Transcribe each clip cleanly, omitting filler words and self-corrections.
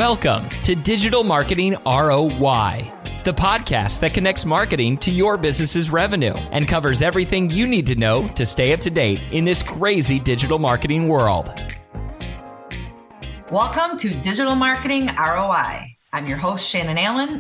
Welcome to Digital Marketing ROI, the podcast that connects marketing to your business's revenue and covers everything you need to know to stay up to date in this crazy digital marketing world. Welcome to Digital Marketing ROI. I'm your host, Shannon,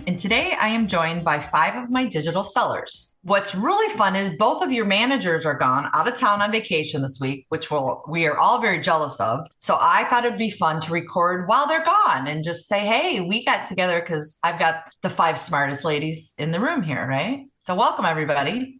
and today I am joined by 5 of my digital sellers. What's really fun is both of your managers are gone out of town on vacation this week, which we are all very jealous of. So I thought it'd be fun to record while they're gone and just say, hey, we got together because I've got the 5 smartest ladies in the room here, right? So welcome, everybody.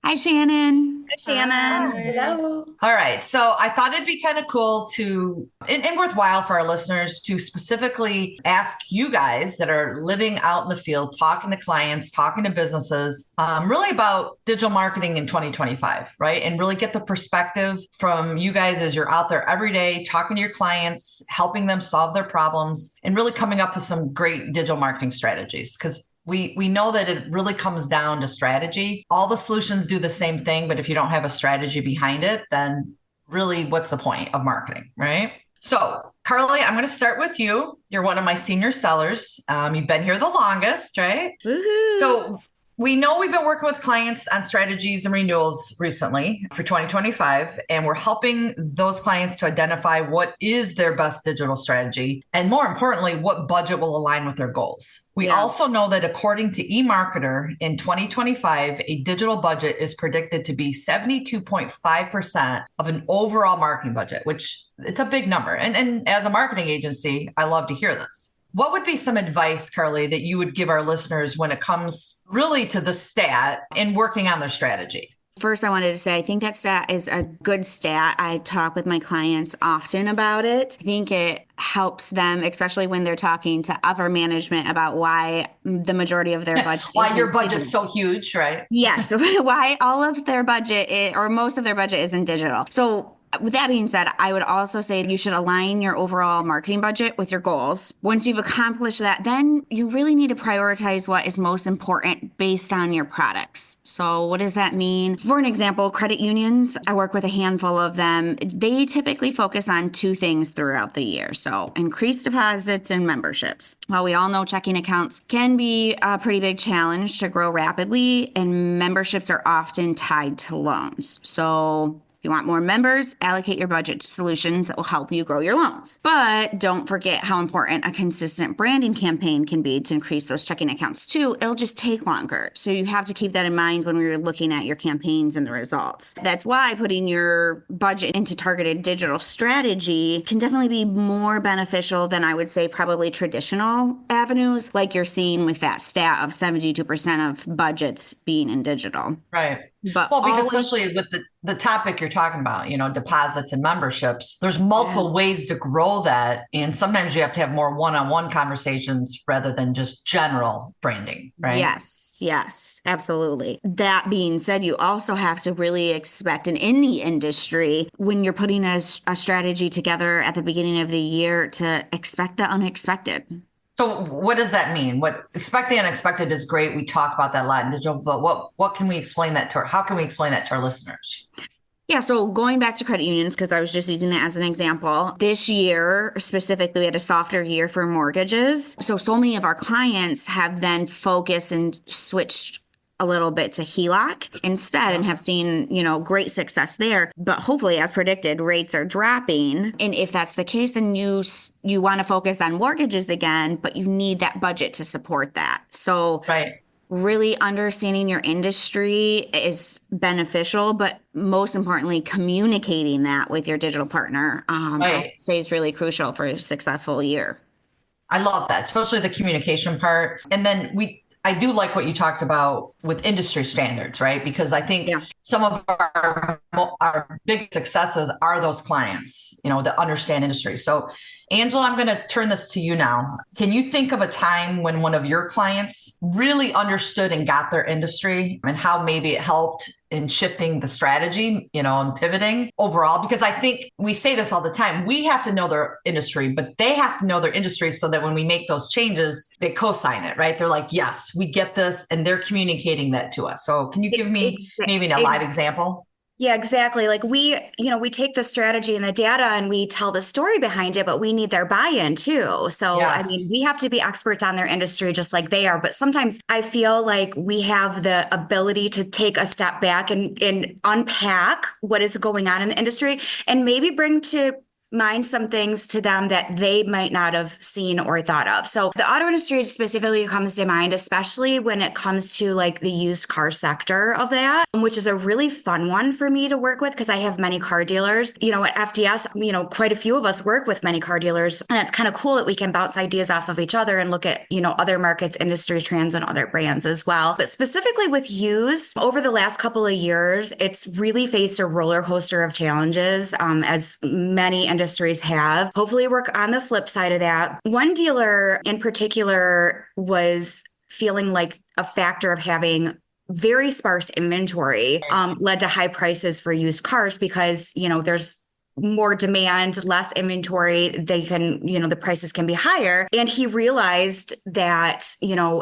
Hi, Shannon. Hi, Shannon. Hi. Hello. All right. So I thought it'd be kind of cool to, and worthwhile for our listeners to specifically ask you guys that are living out in the field, talking to clients, talking to businesses, really about digital marketing in 2025, right? And really get the perspective from you guys as you're out there every day, talking to your clients, helping them solve their problems, and really coming up with some great digital marketing strategies. Because we know that it really comes down to strategy. All the solutions do the same thing, but if you don't have a strategy behind it, then really what's the point of marketing, right? So Carly, I'm going to start with you. You're one of my senior sellers. You've been here the longest, right? Woohoo. So we know we've been working with clients on strategies and renewals recently for 2025, and we're helping those clients to identify what is their best digital strategy, and more importantly, what budget will align with their goals. We also know that according to eMarketer, in 2025, a digital budget is predicted to be 72.5% of an overall marketing budget, which it's a big number. And as a marketing agency, I love to hear this. What would be some advice, Carly, that you would give our listeners when it comes really to the stat and working on their strategy? First, I wanted to say, I think that stat is a good stat. I talk with my clients often about it. I think it helps them, especially when they're talking to upper management about why the majority of their budget why your budget's so huge, right? Yes, why all of their budget or most of their budget isn't digital. So with that being said, I would also say you should align your overall marketing budget with your goals. Once you've accomplished that, then you really need to prioritize what is most important based on your products. So what does that mean? For an example, credit unions, I work with a handful of them. They typically focus on 2 things throughout the year. So increased deposits and memberships. While we all know checking accounts can be a pretty big challenge to grow rapidly, and memberships are often tied to loans. So if you want more members, allocate your budget to solutions that will help you grow your loans. But don't forget how important a consistent branding campaign can be to increase those checking accounts too. It'll just take longer. So you have to keep that in mind when we're looking at your campaigns and the results. That's why putting your budget into targeted digital strategy can definitely be more beneficial than I would say probably traditional avenues, like you're seeing with that stat of 72% of budgets being in digital. Right. But because especially with the topic you're talking about, deposits and memberships, there's multiple ways to grow that. And sometimes you have to have more one-on-one conversations rather than just general branding, right? Yes, absolutely. That being said, you also have to really expect in any industry, when you're putting a strategy together at the beginning of the year, to expect the unexpected. So what does that mean? Expect the unexpected is great. We talk about that a lot in digital, but what can we explain that to, how can we explain that to our listeners? Yeah, so going back to credit unions, because I was just using that as an example, this year specifically, we had a softer year for mortgages. So many of our clients have then focused and switched a little bit to HELOC instead and have seen, great success there. But hopefully, as predicted, rates are dropping. And if that's the case, then you want to focus on mortgages again, but you need that budget to support that. So really understanding your industry is beneficial, but most importantly, communicating that with your digital partner, I'd say is really crucial for a successful year. I love that, especially the communication part. And then I do like what you talked about with industry standards, right? Because I think some of our big successes are those clients, that understand industry. So Angela, I'm going to turn this to you now. Can you think of a time when one of your clients really understood and got their industry and how maybe it helped in shifting the strategy, and pivoting overall? Because I think we say this all the time. We have to know their industry, but they have to know their industry so that when we make those changes, they co-sign it, right? They're like, yes, we get this, and they're communicating that to us. So can you give me maybe a live example? Yeah, exactly. Like we take the strategy and the data and we tell the story behind it, but we need their buy-in too. So, I mean, Yes. we have to be experts on their industry just like they are. But sometimes I feel like we have the ability to take a step back and unpack what is going on in the industry and maybe bring to mind some things to them that they might not have seen or thought of. So the auto industry specifically comes to mind, especially when it comes to like the used car sector of that, which is a really fun one for me to work with because I have many car dealers. At FDS, quite a few of us work with many car dealers, and it's kind of cool that we can bounce ideas off of each other and look at, other markets, industry trends, and other brands as well. But specifically with used, over the last couple of years, it's really faced a roller coaster of challenges, as many industries have. Hopefully, we're on the flip side of that. One dealer in particular was feeling like a factor of having very sparse inventory led to high prices for used cars because, there's more demand, less inventory, the prices can be higher. And he realized that,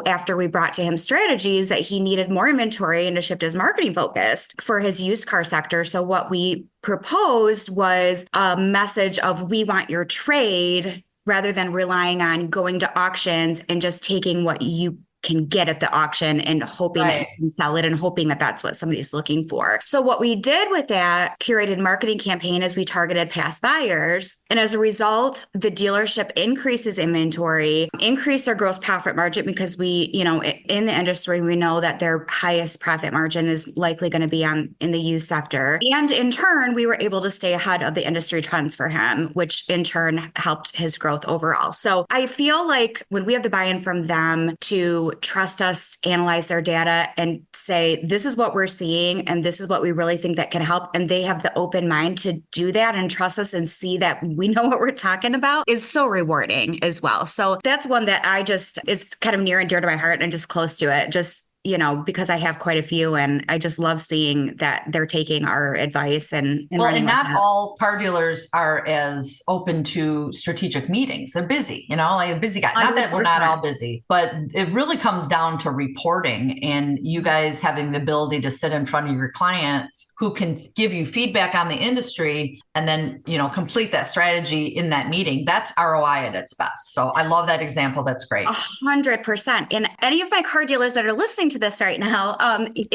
after we brought to him strategies that he needed more inventory and to shift his marketing focus for his used car sector. So what we proposed was a message of we want your trade rather than relying on going to auctions and just taking what you can get at the auction and hoping that you can sell it and hoping that that's what somebody's looking for. So what we did with that curated marketing campaign is we targeted past buyers. And as a result, the dealership increases inventory, increased our gross profit margin because we, in the industry, we know that their highest profit margin is likely going to be in the used sector. And in turn, we were able to stay ahead of the industry trends for him, which in turn helped his growth overall. So I feel like when we have the buy-in from them to trust us, analyze their data and say, this is what we're seeing and this is what we really think that can help. And they have the open mind to do that and trust us and see that we know what we're talking about is so rewarding as well. So that's one that is kind of near and dear to my heart and just close to it. Just because I have quite a few and I just love seeing that they're taking our advice and running with not that. all car dealers are as open to strategic meetings. They're busy, like a busy guy. 100%. Not that we're not all busy, but it really comes down to reporting and you guys having the ability to sit in front of your clients who can give you feedback on the industry and then, complete that strategy in that meeting. That's ROI at its best. So I love that example. That's great. 100%. And any of my car dealers that are listening to this right now,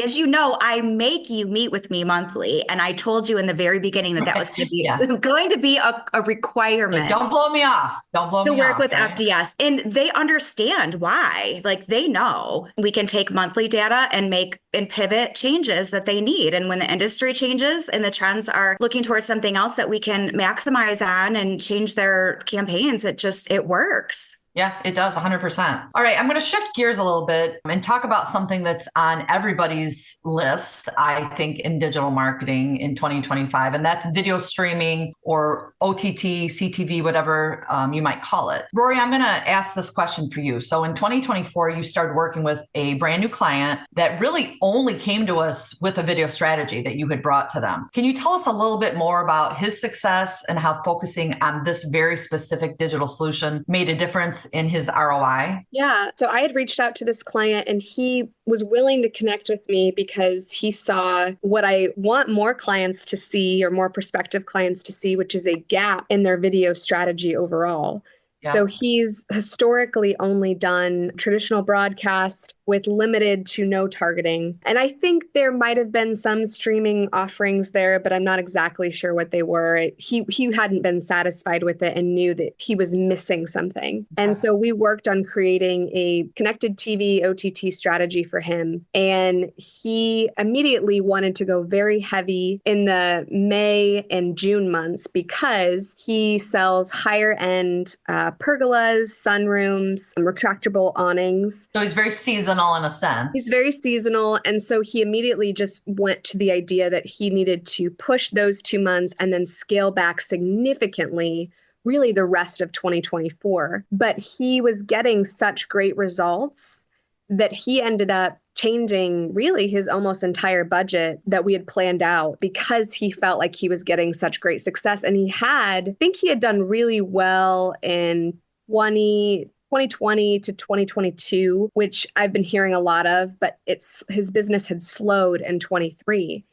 as you know, I make you meet with me monthly. And I told you in the very beginning that was going to be going to be a requirement. Don't blow me off. Don't blow me off. To work with FDS. And they understand why. Like they know we can take monthly data and make and pivot changes that they need. And when the industry changes and the trends are looking towards something else that we can maximize on and change their campaigns, it works. Yeah, it does 100%. All right, I'm going to shift gears a little bit and talk about something that's on everybody's list, I think, in digital marketing in 2025, and that's video streaming or OTT, CTV, whatever you might call it. Rory, I'm going to ask this question for you. So in 2024, you started working with a brand new client that really only came to us with a video strategy that you had brought to them. Can you tell us a little bit more about his success and how focusing on this very specific digital solution made a difference in his ROI? Yeah. So I had reached out to this client and he was willing to connect with me because he saw what I want more clients to see or more prospective clients to see, which is a gap in their video strategy overall. Yeah. So he's historically only done traditional broadcast with limited to no targeting. And I think there might have been some streaming offerings there, but I'm not exactly sure what they were. He hadn't been satisfied with it and knew that he was missing something. And so we worked on creating a connected TV OTT strategy for him. And he immediately wanted to go very heavy in the May and June months because he sells higher end pergolas, sunrooms, retractable awnings. So he's very seasonal in a sense. He's very seasonal. And so he immediately just went to the idea that he needed to push those 2 months and then scale back significantly, really the rest of 2024. But he was getting such great results that he ended up changing really his almost entire budget that we had planned out because he felt like he was getting such great success. And I think he had done really well in 2020 to 2022, which I've been hearing a lot of, but his business had slowed in 23.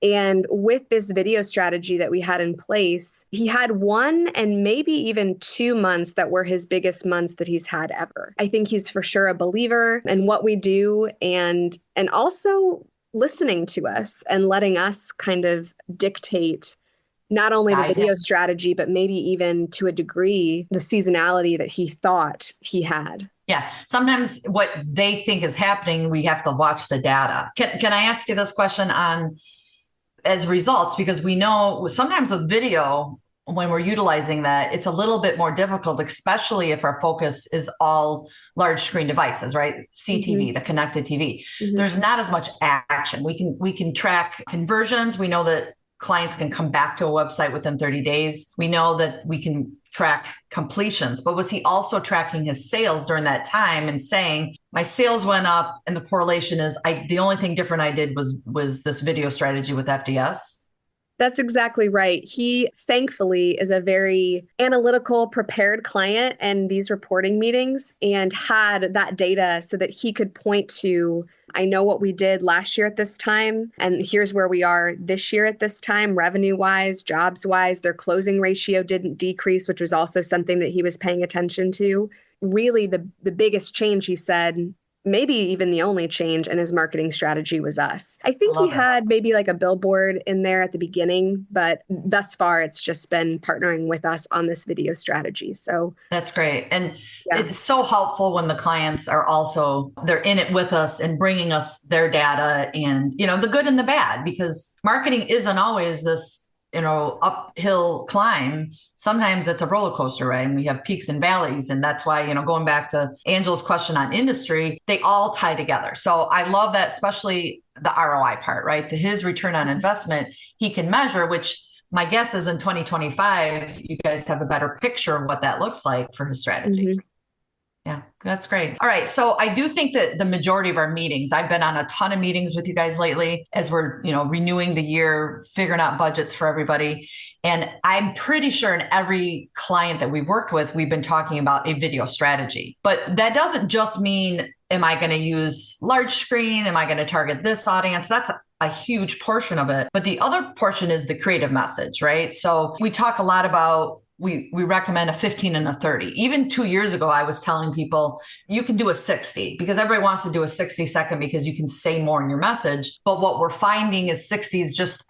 And with this video strategy that we had in place, he had 1 and maybe even 2 months that were his biggest months that he's had ever. I think he's for sure a believer in what we do, and also listening to us and letting us kind of dictate not only the video strategy, but maybe even to a degree, the seasonality that he thought he had. Yeah. Sometimes what they think is happening, we have to watch the data. Can I ask you this question on as results? Because we know sometimes with video, when we're utilizing that, it's a little bit more difficult, especially if our focus is all large screen devices, right? CTV, the connected TV. There's not as much action. We can track conversions. We know that clients can come back to a website within 30 days. We know that we can track completions, but was he also tracking his sales during that time and saying, my sales went up and the correlation is the only thing different I did was this video strategy with FDS? That's exactly right. He thankfully is a very analytical, prepared client in these reporting meetings and had that data so that he could point to, I know what we did last year at this time, and here's where we are this year at this time, revenue-wise, jobs-wise. Their closing ratio didn't decrease, which was also something that he was paying attention to. Really, the biggest change, he said, maybe even the only change in his marketing strategy was us. I think he had maybe like a billboard in there at the beginning, but thus far it's just been partnering with us on this video strategy. So that's great. And it's so helpful when the clients are also, they're in it with us and bringing us their data and, the good and the bad, because marketing isn't always this, uphill climb. Sometimes it's a roller coaster, right? And we have peaks and valleys. And that's why, going back to Angela's question on industry, they all tie together. So I love that, especially the ROI part, right? His return on investment, he can measure, which my guess is in 2025, you guys have a better picture of what that looks like for his strategy. Yeah, that's great. All right. So I do think that the majority of our meetings, I've been on a ton of meetings with you guys lately as we're, renewing the year, figuring out budgets for everybody. And I'm pretty sure in every client that we've worked with, we've been talking about a video strategy. But that doesn't just mean, am I going to use large screen? Am I going to target this audience? That's a huge portion of it. But the other portion is the creative message, right? So we talk a lot about we recommend a 15 and a 30. Even 2 years ago, I was telling people you can do a 60 because everybody wants to do a 60-second because you can say more in your message. But what we're finding is 60s just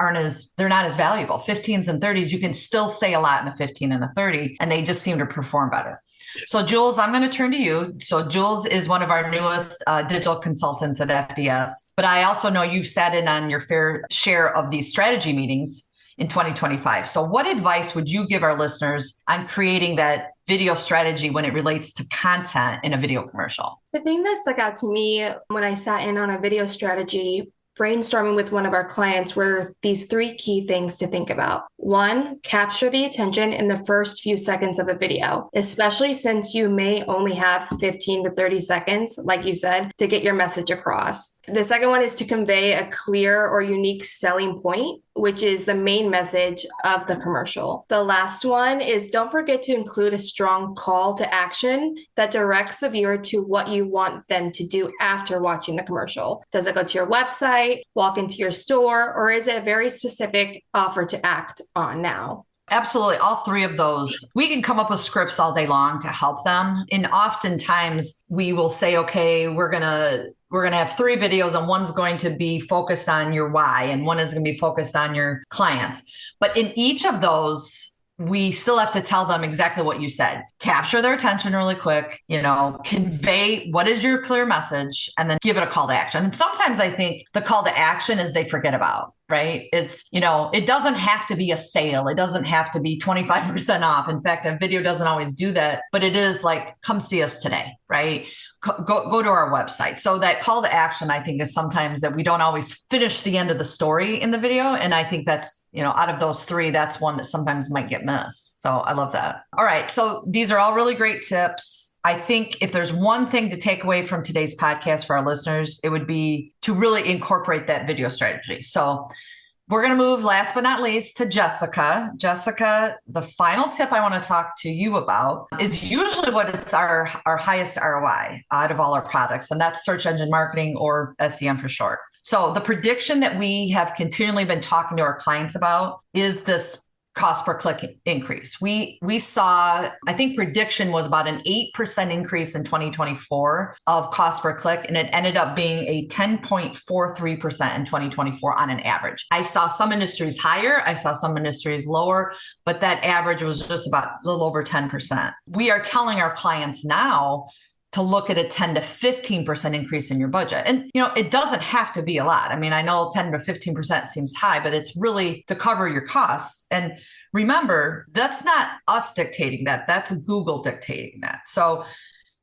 they're not as valuable. 15s and 30s, you can still say a lot in a 15 and a 30, and they just seem to perform better. So Jules, I'm going to turn to you. So Jules is one of our newest digital consultants at FDS, but I also know you've sat in on your fair share of these strategy meetings in 2025. So what advice would you give our listeners on creating that video strategy when it relates to content in a video commercial? The thing that stuck out to me when I sat in on a video strategy brainstorming with one of our clients were these 3 key things to think about. 1, capture the attention in the first few seconds of a video, especially since you may only have 15 to 30 seconds, like you said, to get your message across. The second one is to convey a clear or unique selling point, which is the main message of the commercial. The last one is don't forget to include a strong call to action that directs the viewer to what you want them to do after watching the commercial. Does it go to your website, walk into your store, or is it a very specific offer to act on now? Absolutely. All 3 of those. We can come up with scripts all day long to help them. And oftentimes we will say, okay, we're going to have 3 videos and one's going to be focused on your why and one is going to be focused on your clients. But in each of those, we still have to tell them exactly what you said. Capture their attention really quick, convey what is your clear message, and then give it a call to action. And sometimes I think the call to action is they forget about, right? It's, it doesn't have to be a sale. It doesn't have to be 25% off. In fact, a video doesn't always do that, but it is like, come see us today, right? Go to our website. So that call to action, I think, is sometimes that we don't always finish the end of the story in the video. And I think that's, out of those 3, that's one that sometimes might get missed. So I love that. All right. So these are all really great tips. I think if there's one thing to take away from today's podcast for our listeners, it would be to really incorporate that video strategy. So we're going to move last but not least to Jessica. Jessica, the final tip I want to talk to you about is usually what it's our highest ROI out of all our products, and that's search engine marketing, or SEM for short. So the prediction that we have continually been talking to our clients about is this cost per click increase. We saw, I think prediction was about an 8% increase in 2024 of cost per click, and it ended up being a 10.43% in 2024 on an average. I saw some industries higher, I saw some industries lower, but that average was just about a little over 10%. We are telling our clients now to look at a 10 to 15% increase in your budget. And, it doesn't have to be a lot. I mean, I know 10 to 15% seems high, but it's really to cover your costs. And remember, that's not us dictating that. That's Google dictating that. So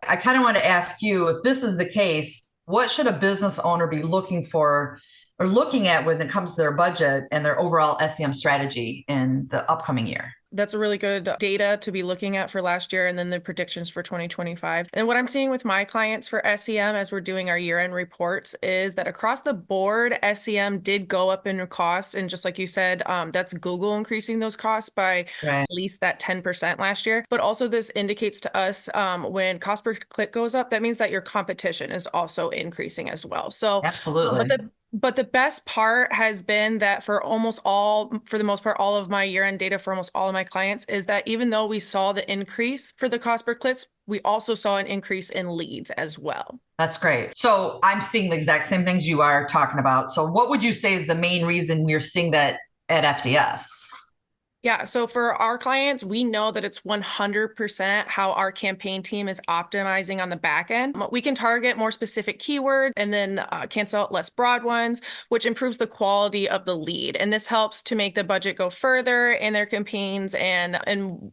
I kind of want to ask you, if this is the case, what should a business owner be looking for or looking at when it comes to their budget and their overall SEM strategy in the upcoming year? That's a really good data to be looking at for last year and then the predictions for 2025. And what I'm seeing with my clients for SEM as we're doing our year-end reports is that across the board, SEM did go up in costs. And just like you said, that's Google increasing those costs by at least that 10% last year. But also this indicates to us when cost per click goes up, that means that your competition is also increasing as well. So absolutely. But the best part has been that for the most part, all of my year-end data for almost all of my clients is that even though we saw the increase for the cost per clicks, we also saw an increase in leads as well. That's great. So I'm seeing the exact same things you are talking about. So what would you say is the main reason we're seeing that at FDS? Yeah. So for our clients, we know that it's 100% how our campaign team is optimizing on the back end. We can target more specific keywords and then cancel out less broad ones, which improves the quality of the lead. And this helps to make the budget go further in their campaigns. And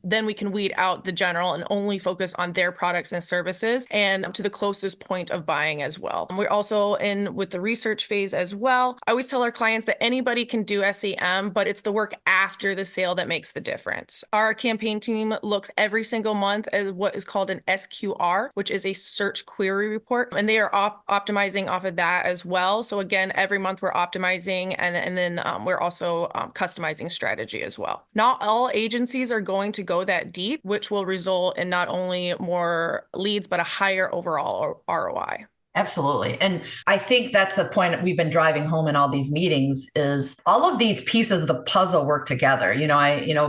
then we can weed out the general and only focus on their products and services and to the closest point of buying as well. We're also in with the research phase as well. I always tell our clients that anybody can do SEM, but it's the work after the sale that makes the difference. Our campaign team looks every single month at what is called an SQR, which is a search query report, and they are optimizing off of that as well. So again, every month we're optimizing, and then we're also customizing strategy as well. Not all agencies are going to go that deep, which will result in not only more leads, but a higher overall ROI. Absolutely. And I think that's the point that we've been driving home in all these meetings is all of these pieces of the puzzle work together.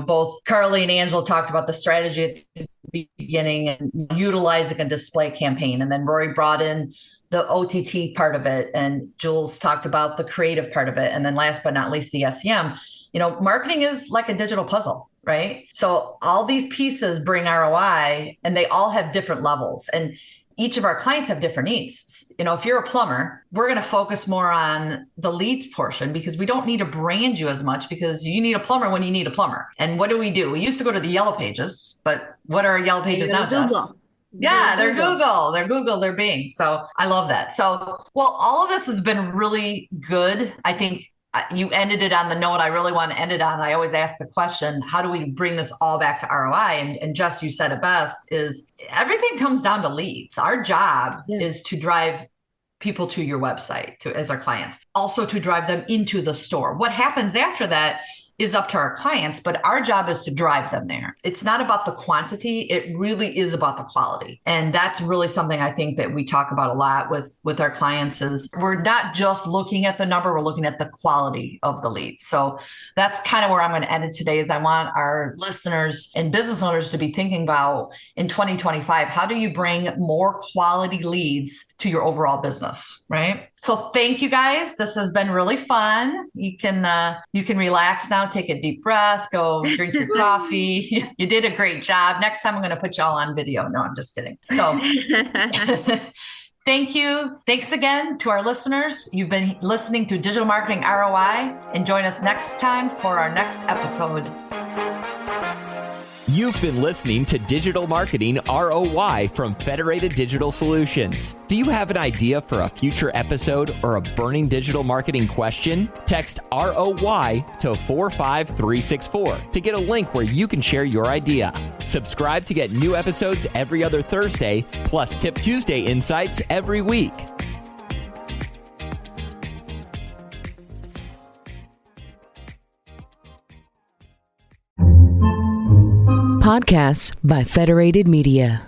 Both Carly and Angela talked about the strategy at the beginning and utilizing a display campaign. And then Rory brought in the OTT part of it. And Jules talked about the creative part of it. And then last but not least, the SEM. Marketing is like a digital puzzle, right? So all these pieces bring ROI and they all have different levels. And each of our clients have different needs. If you're a plumber, we're going to focus more on the lead portion because we don't need to brand you as much because you need a plumber when you need a plumber. And what do? We used to go to the Yellow Pages, but what are Yellow Pages now, Jess? Yeah, they're Google. They're Google, they're Bing. So I love that. So, all of this has been really good. I think you ended it on the note I really want to end it on. I always ask the question, how do we bring this all back to ROI? And Jess, you said it best, is everything comes down to leads. Our job is to drive people to your website as our clients, also to drive them into the store. What happens after that is up to our clients, but our job is to drive them there. It's not about the quantity. It really is about the quality. And that's really something I think that we talk about a lot with our clients is we're not just looking at the number, we're looking at the quality of the leads. So that's kind of where I'm going to end it today is I want our listeners and business owners to be thinking about in 2025, how do you bring more quality leads to your overall business, right? So thank you guys. This has been really fun. You can relax now, take a deep breath, go drink your coffee. You did a great job. Next time I'm going to put y'all on video. No, I'm just kidding. So thank you. Thanks again to our listeners. You've been listening to Digital Marketing ROI, and join us next time for our next episode. You've been listening to Digital Marketing ROI from Federated Digital Solutions. Do you have an idea for a future episode or a burning digital marketing question? Text ROI to 45364 to get a link where you can share your idea. Subscribe to get new episodes every other Thursday, plus Tip Tuesday insights every week. Podcasts by Federated Media.